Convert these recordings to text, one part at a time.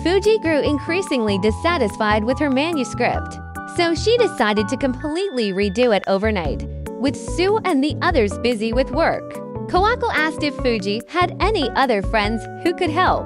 Fuji grew increasingly dissatisfied with her manuscript, so she decided to completely redo it overnight, with Sue and the others busy with work. Kawako asked if Fuji had any other friends who could help.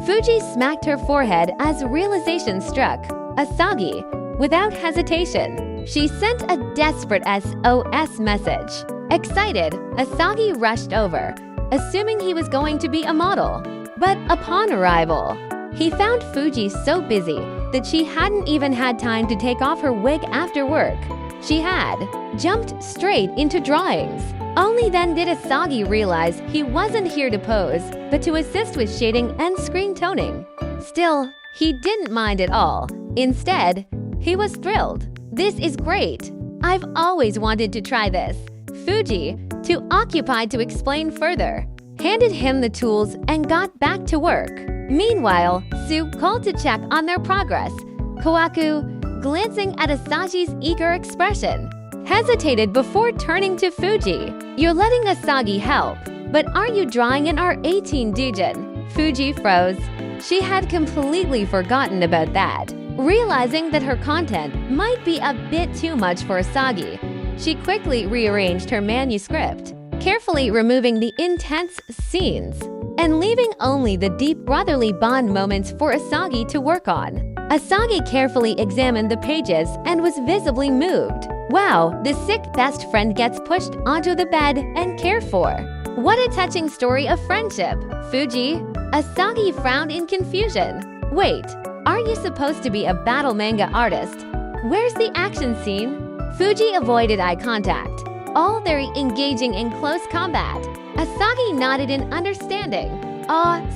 Fuji smacked her forehead as realization struck. Asagi, without hesitation, she sent a desperate SOS message. Excited, Asagi rushed over, assuming he was going to be a model. But upon arrival, he found Fuji so busy that she hadn't even had time to take off her wig after work. She had jumped straight into drawings. Only then did Asagi realize he wasn't here to pose, but to assist with shading and screen toning. Still, he didn't mind at all. Instead, he was thrilled. "This is great. I've always wanted to try this." Fuji, too occupied to explain further, handed him the tools and got back to work. Meanwhile, Sue called to check on their progress. Kawaku, glancing at Asagi's eager expression, hesitated before turning to Fuji. "You're letting Asagi help, but aren't you drawing in our 18 doujin?" Fuji froze. She had completely forgotten about that. Realizing that her content might be a bit too much for Asagi, she quickly rearranged her manuscript, carefully removing the intense scenes and leaving only the deep brotherly bond moments for Asagi to work on. Asagi carefully examined the pages and was visibly moved. Wow, the sick best friend gets pushed onto the bed and cared for. What a touching story of friendship. Fuji, Asagi frowned in confusion. "Wait, aren't you supposed to be a battle manga artist? Where's the action scene?" Fuji avoided eye contact, all very engaging in close combat. Asagi nodded in understanding.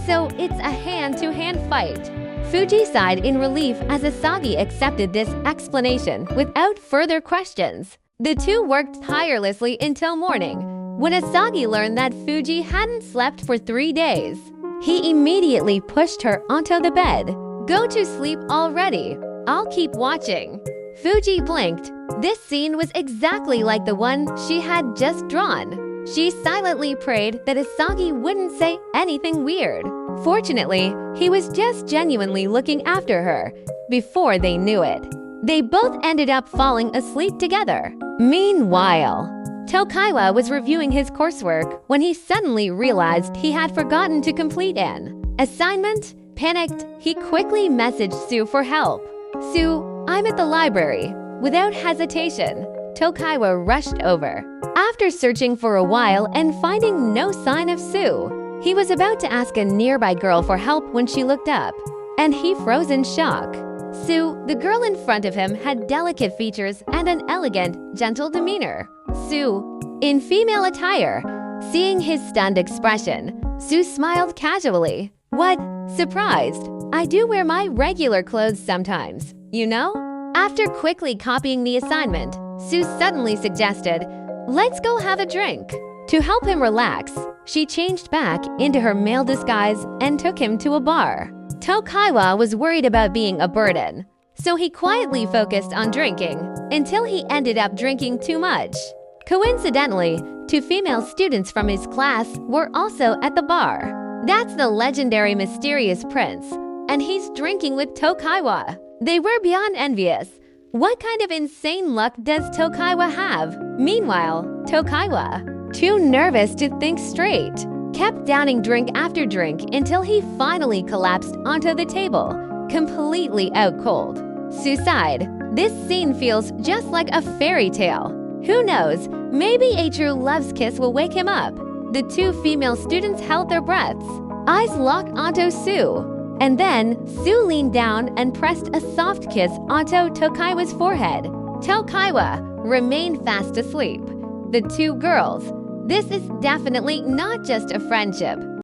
So it's a hand-to-hand fight." Fuji sighed in relief as Asagi accepted this explanation without further questions. The two worked tirelessly until morning, when Asagi learned that Fuji hadn't slept for 3 days. He immediately pushed her onto the bed. "Go to sleep already. I'll keep watching." Fuji blinked. This scene was exactly like the one she had just drawn. She silently prayed that Asagi wouldn't say anything weird. Fortunately, he was just genuinely looking after her. Before they knew it, they both ended up falling asleep together. Meanwhile, Tokaiwa was reviewing his coursework when he suddenly realized he had forgotten to complete an assignment. Panicked, he quickly messaged Sue for help. "Sue, I'm at the library." Without hesitation, Tokaiwa rushed over. After searching for a while and finding no sign of Sue, he was about to ask a nearby girl for help when she looked up, and he froze in shock. Sue, the girl in front of him, had delicate features and an elegant, gentle demeanor. Sue, in female attire. Seeing his stunned expression, Sue smiled casually. "What? Surprised? I do wear my regular clothes sometimes, you know?" After quickly copying the assignment, Sue suddenly suggested, "Let's go have a drink." To help him relax, she changed back into her male disguise and took him to a bar. Tokaiwa was worried about being a burden, so he quietly focused on drinking until he ended up drinking too much. Coincidentally, 2 female students from his class were also at the bar. That's the legendary mysterious prince, and he's drinking with Tokaiwa. They were beyond envious. What kind of insane luck does Tokaiwa have? Meanwhile, Tokaiwa, too nervous to think straight, kept downing drink after drink until he finally collapsed onto the table, completely out cold. Sue sighed. This scene feels just like a fairy tale. Who knows, maybe a true love's kiss will wake him up. The 2 female students held their breaths, eyes locked onto Sue. And then, Sue leaned down and pressed a soft kiss onto Tokaiwa's forehead. Tokaiwa remained fast asleep. The 2 girls. This is definitely not just a friendship.